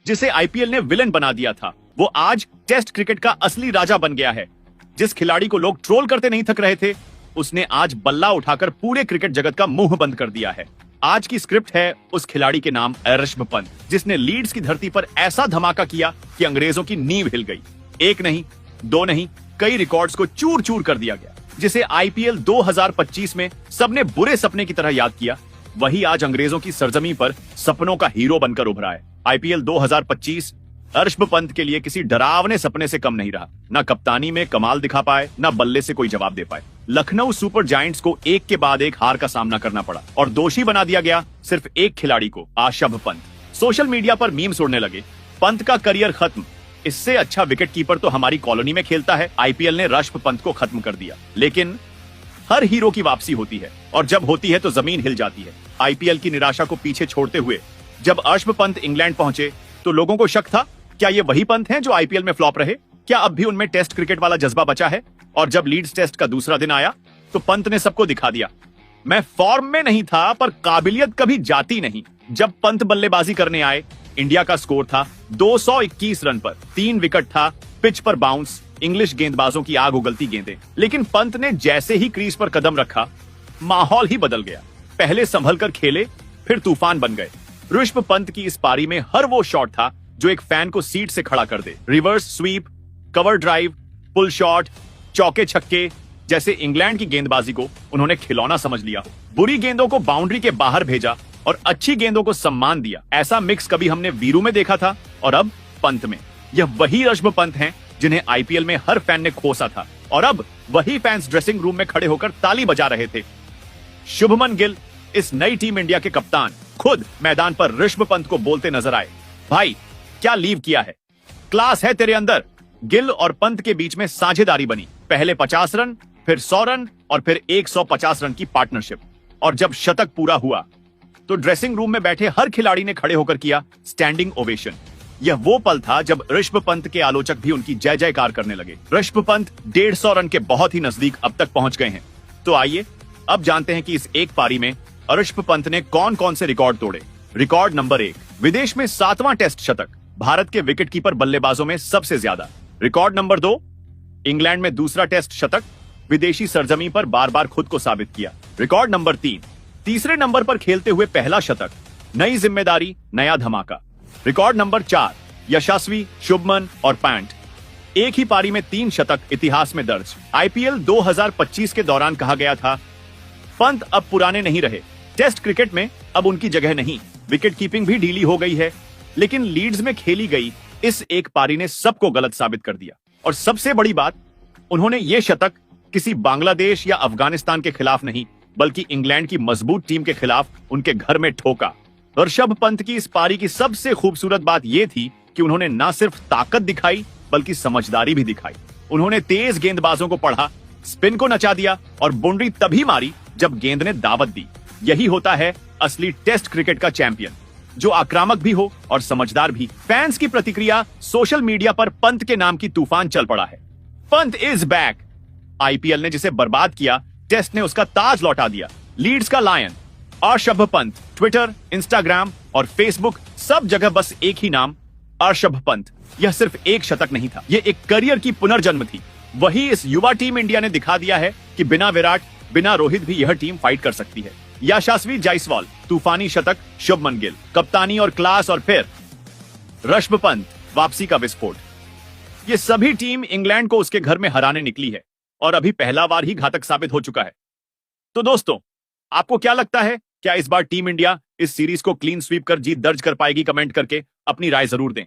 जिसे आईपीएल ने विलन बना दिया था, वो आज टेस्ट क्रिकेट का असली राजा बन गया है। जिस खिलाड़ी को लोग ट्रोल करते नहीं थक रहे थे, उसने आज बल्ला उठाकर पूरे क्रिकेट जगत का मुंह बंद कर दिया है। आज की स्क्रिप्ट है उस खिलाड़ी के नाम ऋषभ पंत, जिसने लीड्स की धरती पर ऐसा धमाका किया कि अंग्रेजों की नींव हिल गई। एक नहीं, दो नहीं, कई रिकॉर्ड्स को चूर चूर कर दिया गया। जिसे आईपीएल 2025 में सबने बुरे सपने की तरह याद किया, वही आज अंग्रेजों की सरजमी पर सपनों का हीरो बनकर उभरा है। आईपीएल 2025 ऋषभ पंत के लिए किसी डरावने सपने से कम नहीं रहा। न कप्तानी में कमाल दिखा पाए, न बल्ले से कोई जवाब दे पाए। लखनऊ सुपर जायंट्स को एक के बाद एक हार का सामना करना पड़ा और दोषी बना दिया गया सिर्फ एक खिलाड़ी को, ऋषभ पंत। सोशल मीडिया पर मीम्स उड़ने लगे, पंत का करियर खत्म, इससे अच्छा विकेटकीपर तो हमारी कॉलोनी में खेलता है। आईपीएल ने ऋषभ पंत को खत्म कर दिया। लेकिन हर हीरो की वापसी होती है, और जब होती है तो जमीन हिल जाती है। आईपीएल की निराशा को पीछे छोड़ते हुए जब ऋषभ पंत इंग्लैंड पहुंचे तो लोगों को शक था, क्या ये वही पंत हैं जो आईपीएल में फ्लॉप रहे? क्या अब भी उनमें टेस्ट क्रिकेट वाला जज्बा बचा है? और जब लीड्स टेस्ट का दूसरा दिन आया तो पंत ने सबको दिखा दिया, मैं फॉर्म में नहीं था पर काबिलियत कभी जाती नहीं। जब पंत बल्लेबाजी करने आए, इंडिया का स्कोर था 221 रन पर, 3 विकेट था, पिच पर बाउंस, इंग्लिश गेंदबाजों की आग उगलती गेंदें। लेकिन पंत ने जैसे ही क्रीज पर कदम रखा, माहौल ही बदल गया। पहले संभल कर खेले, फिर तूफान बन गए। ऋषभ पंत की इस पारी में हर वो शॉट था जो एक फैन को सीट से खड़ा कर दे। Reverse sweep, cover drive, pull shot, चौके छक्के, जैसे इंग्लैंड की गेंदबाजी को उन्होंने खिलौना समझ लिया हो। बुरी गेंदों को बाउंड्री के बाहर भेजा और अच्छी गेंदों को सम्मान दिया। ऐसा मिक्स कभी हमने वीरू में देखा था और अब पंत में। यह वही ऋषभ पंत हैं जिन्हें आईपीएल में हर फैन ने खोसा था, और अब वही फैंस ड्रेसिंग रूम में खड़े होकर ताली बजा रहे थे। शुभमन गिल, इस नई टीम इंडिया के कप्तान, खुद मैदान पर ऋषभ पंत को बोलते नजर आए, भाई क्या लीव किया है, क्लास है तेरे अंदर। गिल और पंत के बीच में साझेदारी बनी। पहले 50 रन, फिर 100 रन और फिर 150 रन की पार्टनरशिप। और जब शतक पूरा हुआ तो ड्रेसिंग रूम में बैठे हर खिलाड़ी ने खड़े होकर किया स्टैंडिंग ओवेशन। यह वो पल था जब ऋषभ पंत के आलोचक भी उनकी जय जयकार करने लगे। ऋषभ पंत 150 रन के बहुत ही नजदीक अब तक पहुंच गए हैं। तो आइए अब जानते हैं कि इस एक पारी में ऋषभ पंत ने कौन कौन से रिकॉर्ड तोड़े। रिकॉर्ड नंबर 1, विदेश में 7वां टेस्ट शतक, भारत के विकेटकीपर बल्लेबाजों में सबसे ज्यादा। रिकॉर्ड नंबर 2, इंग्लैंड में दूसरा टेस्ट शतक, विदेशी सरजमी पर बार बार खुद को साबित किया। रिकॉर्ड नंबर 3, तीसरे नंबर पर खेलते हुए पहला शतक, नई जिम्मेदारी, नया धमाका। रिकॉर्ड नंबर 4, यशस्वी, शुभमन और पैंट, एक ही पारी में 3 शतक इतिहास में दर्ज। आईपीएल 2025 के दौरान कहा गया था, पंत अब पुराने नहीं रहे, टेस्ट क्रिकेट में अब उनकी जगह नहीं, विकेट कीपिंग भी ढीली हो गई है। लेकिन लीड्स में खेली गई इस एक पारी ने सबको गलत साबित कर दिया। और सबसे बड़ी बात, उन्होंने ये शतक किसी बांग्लादेश या अफगानिस्तान के खिलाफ नहीं, बल्कि इंग्लैंड की मजबूत टीम के खिलाफ उनके घर में ठोका। ऋषभ पंत की इस पारी की सबसे खूबसूरत बात यह थी कि उन्होंने न सिर्फ ताकत दिखाई बल्कि समझदारी भी दिखाई। उन्होंने तेज गेंदबाजों को पढ़ा, स्पिन को नचा दिया और बाउंड्री तभी मारी जब गेंद ने दावत दी। यही होता है असली टेस्ट क्रिकेट का चैंपियन, जो आक्रामक भी हो और समझदार भी। फैंस की प्रतिक्रिया सोशल मीडिया पर पंत के नाम की तूफान चल पड़ा है। Pant is back. आईपीएल ने जिसे बर्बाद किया, टेस्ट ने उसका ताज लौटा दिया। लीड्स का lion Rishabh Pant, Twitter, Instagram और फेसबुक सब जगह बस एक ही नाम, ऋषभ पंत। यह सिर्फ एक शतक नहीं था, यह एक करियर की पुनर्जन्म थी। वही इस युवा टीम इंडिया ने दिखा दिया है कि बिना विराट, बिना रोहित भी यह टीम फाइट कर सकती है। यशस्वी जायसवाल, तूफानी शतक, शुभमन गिल, कप्तानी और क्लास, और फिर ऋषभ पंत, वापसी का विस्फोट। ये सभी टीम इंग्लैंड को उसके घर में हराने निकली है और अभी पहला बार ही घातक साबित हो चुका है। तो दोस्तों, आपको क्या लगता है, क्या इस बार टीम इंडिया इस सीरीज को क्लीन स्वीप कर जीत दर्ज कर पाएगी? कमेंट करके अपनी राय जरूर दें।